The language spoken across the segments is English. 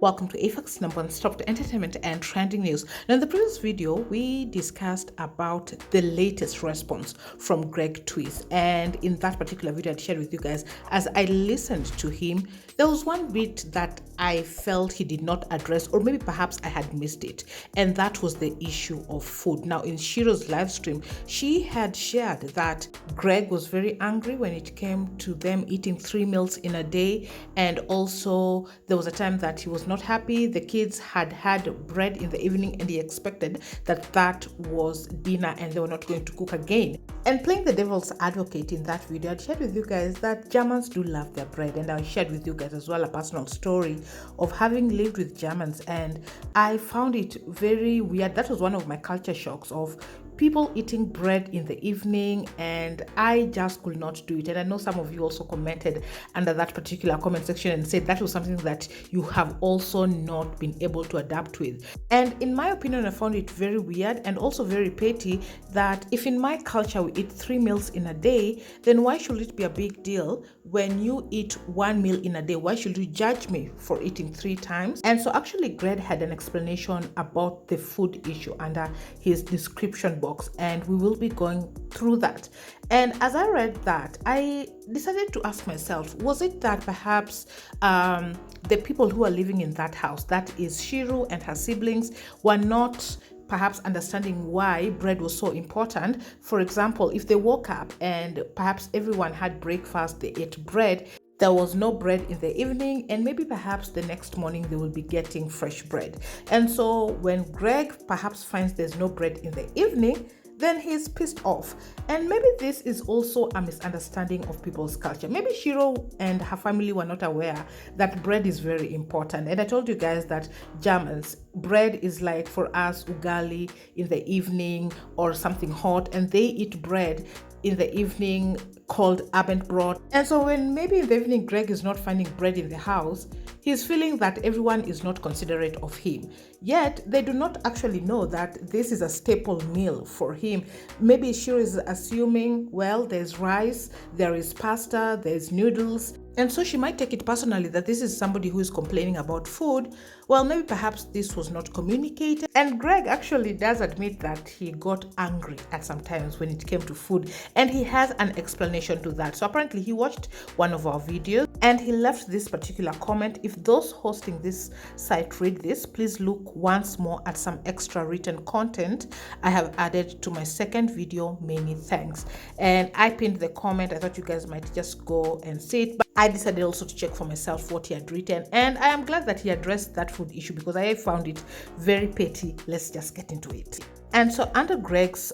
Welcome to AFAX number one stop to entertainment and trending news. Now, in the previous video, we discussed about the latest response from Greg Twist, and in that particular video, I shared with you guys as I listened to him, there was one bit that I felt he did not address, or maybe perhaps I had missed it, and that was the issue of food. Now, in Ciru's live stream, she had shared that Greg was very angry when it came to them eating 3 meals in a day, and also there was a time that he was not happy. The kids had had bread in the evening and he expected that that was dinner and they were not going to cook again. And playing the devil's advocate in that video, I shared with you guys that Germans do love their bread, and I shared with you guys as well a personal story of having lived with Germans, and I found it very weird. That was one of my culture shocks of people eating bread in the evening, and I just could not do it. And I know some of you also commented under that particular comment section and said that was something that you have also not been able to adapt with. And in my opinion, I found it very weird and also very petty that if in my culture we eat 3 meals in a day, then why should it be a big deal when you eat 1 meal in a day? Why should you judge me for eating 3 times? And so actually Greg had an explanation about the food issue under his description box, and we will be going through that. And as I read that, I decided to ask myself, was it that perhaps the people who are living in that house, that is Ciru and her siblings, were not perhaps understanding why bread was so important? For example, if they woke up and perhaps everyone had breakfast, they ate bread, there was no bread in the evening, and maybe perhaps the next morning they will be getting fresh bread. And so when Greg perhaps finds there's no bread in the evening, then he's pissed off. And maybe this is also a misunderstanding of people's culture. Maybe Ciru and her family were not aware that bread is very important. And I told you guys that Germans, bread is like for us ugali in the evening or something hot, and they eat bread in the evening called Abendbrot. And so when maybe in the evening Greg is not finding bread in the house, he's feeling that everyone is not considerate of him. Yet they do not actually know that this is a staple meal for him. Maybe Ciru is assuming, well, there's rice, there is pasta, there's noodles, and so she might take it personally that this is somebody who is complaining about food. Well, maybe perhaps this was not communicated. And Greg actually does admit that he got angry at some times when it came to food, and he has an explanation to that. So apparently he watched one of our videos and he left this particular comment. If those hosting this site read this, please look once more at some extra written content I have added to my second video. Many thanks. And I pinned the comment. I thought you guys might just go and see it, but I decided also to check for myself what he had written, and I am glad that he addressed that food issue because I found it very petty. Let's just get into it. And so under Greg's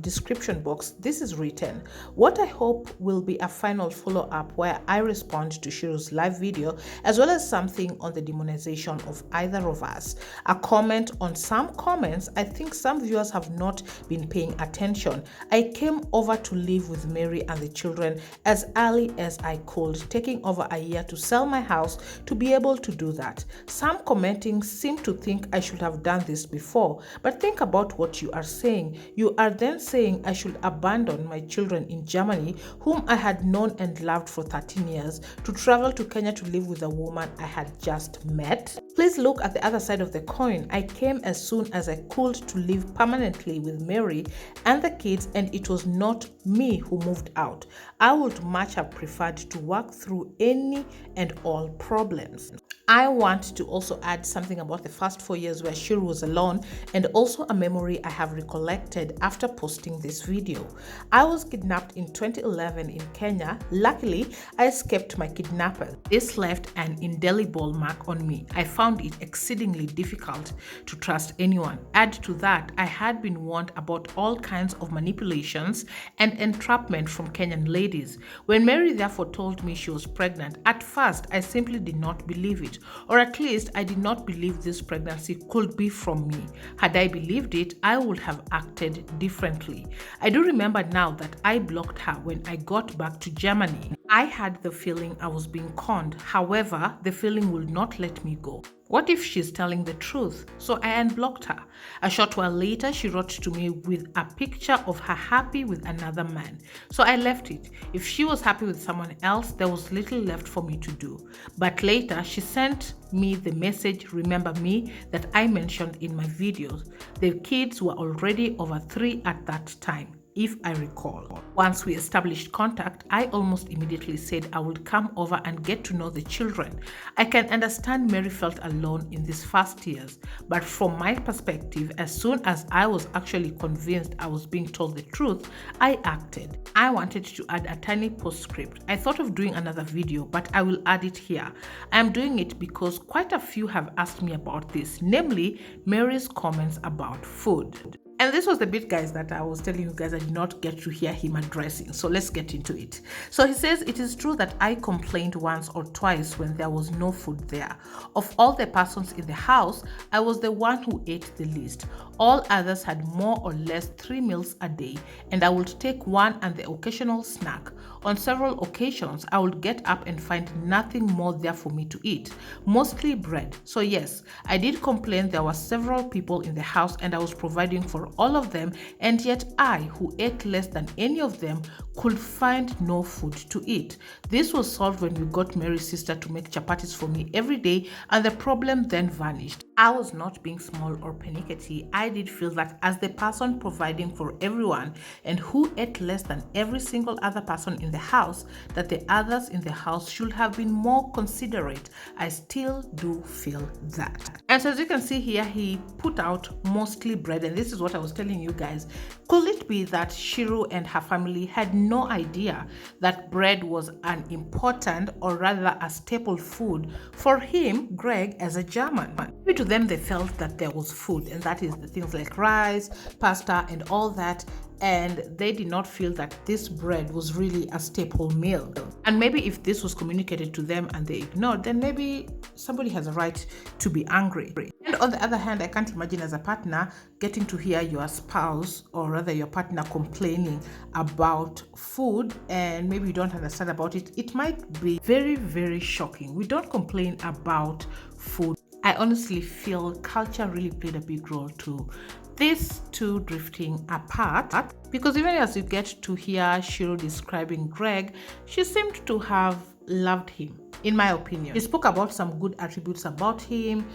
description box, this is written: what I hope will be a final follow-up where I respond to Ciru's live video, as well as something on the demonization of either of us. A comment on some comments. I think some viewers have not been paying attention. I came over to live with Mary and the children as early as I could, taking over a year to sell my house to be able to do that. Some commenting seem to think I should have done this before, but think about what you are saying. You are then saying I should abandon my children in Germany, whom I had known and loved for 13 years, to travel to Kenya to live with a woman I had just met. Please look at the other side of the coin. I came as soon as I could to live permanently with Mary and the kids, and it was not me who moved out. I would much have preferred to work through any and all problems. I want to also add something about the first 4 years where Ciru was alone, and also a memory I have recollected after posting this video. I was kidnapped in 2011 in Kenya. Luckily, I escaped my kidnappers. This left an indelible mark on me. I found it exceedingly difficult to trust anyone. Add to that, I had been warned about all kinds of manipulations and entrapment from Kenyan ladies. When Mary therefore told me she was pregnant, at first I simply did not believe it. Or at least I did not believe this pregnancy could be from me. Had I believed it, I would have acted differently. I do remember now that I blocked her when I got back to Germany. I had the feeling I was being conned. However, the feeling would not let me go. What if she's telling the truth? So I unblocked her. A short while later, she wrote to me with a picture of her happy with another man. So I left it. If she was happy with someone else, there was little left for me to do. But later, she sent me the message, remember me, that I mentioned in my videos. The kids were already over 3 at that time, if I recall. Once we established contact, I almost immediately said I would come over and get to know the children. I can understand Mary felt alone in these first years, but from my perspective, as soon as I was actually convinced I was being told the truth, I acted. I wanted to add a tiny postscript. I thought of doing another video, but I will add it here. I am doing it because quite a few have asked me about this, namely Mary's comments about food. And this was the bit, guys, that I was telling you guys I did not get to hear him addressing. So let's get into it. So he says, it is true that I complained once or twice when there was no food there. Of all the persons in the house, I was the one who ate the least. All others had more or less 3 meals a day, and I would take one and the occasional snack. On several occasions, I would get up and find nothing more there for me to eat, mostly bread. So yes, I did complain there were several people in the house and I was providing for all of them, and yet I, who ate less than any of them, could find no food to eat. This was solved when we got Mary's sister to make chapatis for me every day, and the problem then vanished. I was not being small or panicky. I did feel that as the person providing for everyone and who ate less than every single other person in the house, that the others in the house should have been more considerate. I still do feel that. And so as you can see here, he put out mostly bread, and this is what I was telling you guys. Could it be that Ciru and her family had no idea that bread was an important, or rather a staple food for him, Greg, as a German? Maybe to them they felt that there was food, and that is the things like rice, pasta, and all that, and they did not feel that this bread was really a staple meal. And maybe if this was communicated to them and they ignored, then maybe somebody has a right to be angry. And on the other hand, I can't imagine as a partner getting to hear your spouse, or rather your partner, complaining about food and maybe you don't understand about it. It might be very, very shocking. We don't complain about food. I honestly feel culture really played a big role too. These two drifting apart, because even as you get to hear Ciru describing Greg, she seemed to have loved him, in my opinion. He spoke about some good attributes about him.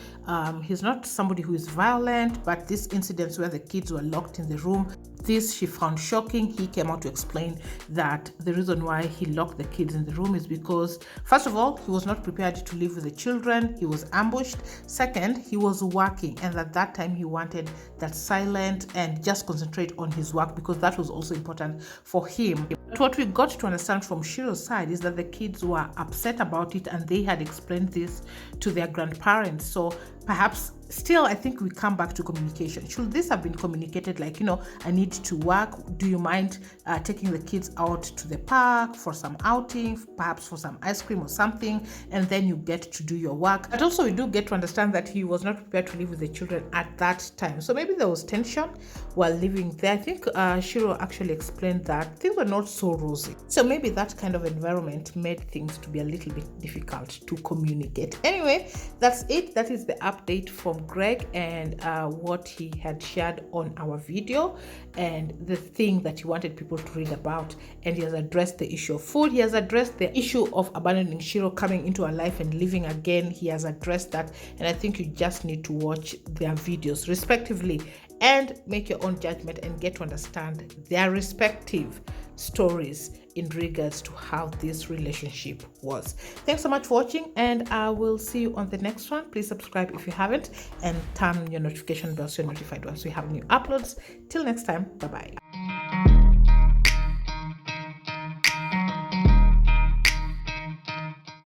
He's not somebody who is violent, but these incidents where the kids were locked in the room, this she found shocking. He came out to explain that the reason why he locked the kids in the room is because, first of all, he was not prepared to live with the children. He was ambushed. Second, he was working, and at that time he wanted that silent and just concentrate on his work, because that was also important for him. But what we got to understand from Ciru's side is that the kids were upset about it and they had explained this to their grandparents. So perhaps still, I think we come back to communication. Should this have been communicated like, I need to work. Do you mind taking the kids out to the park for some outing, perhaps for some ice cream or something, and then you get to do your work? But also we do get to understand that he was not prepared to live with the children at that time. So maybe there was tension while living there. I think Ciru actually explained that things were not so rosy. So maybe that kind of environment made things to be a little bit difficult to communicate. Anyway, that's it. That is the update from Greg and what he had shared on our video, and the thing that he wanted people to read about. And he has addressed the issue of food. He has addressed the issue of abandoning Ciru, coming into our life and living again. He has addressed that, and I think you just need to watch their videos respectively and make your own judgment and get to understand their respective stories in regards to how this relationship was. Thanks so much for watching, and I will see you on the next one. Please subscribe if you haven't, and turn on your notification bell so you're notified once we have new uploads. Till next time, bye bye.